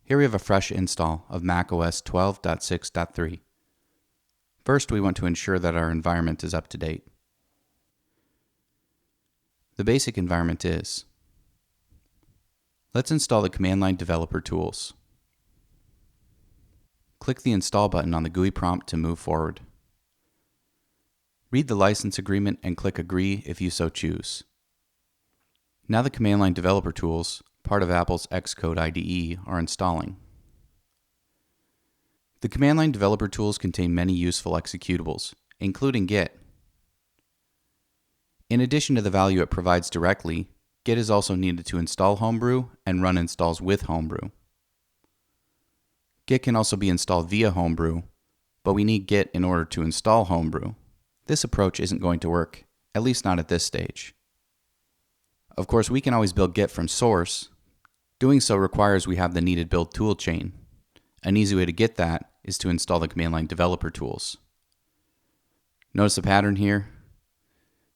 Here we have a fresh install of macOS 12.6.3. First, we want to ensure that our environment is up to date. The basic environment is. Let's install the command line developer tools. Click the Install button on the GUI prompt to move forward. Read the license agreement and click Agree if you so choose. Now the command line developer tools, part of Apple's Xcode IDE, are installing. The command line developer tools contain many useful executables, including Git. In addition to the value it provides directly, Git is also needed to install Homebrew and run installs with Homebrew. Git can also be installed via Homebrew, but we need Git in order to install Homebrew. This approach isn't going to work, at least not at this stage. Of course, we can always build Git from source. Doing so requires we have the needed build toolchain. An easy way to get that is to install the command line developer tools. Notice a pattern here?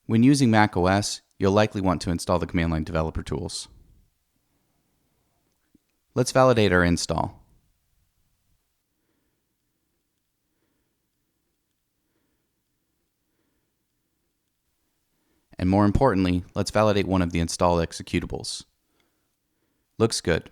When using macOS, you'll likely want to install the command line developer tools. Let's validate our install. And more importantly, let's validate one of the installed executables. Looks good.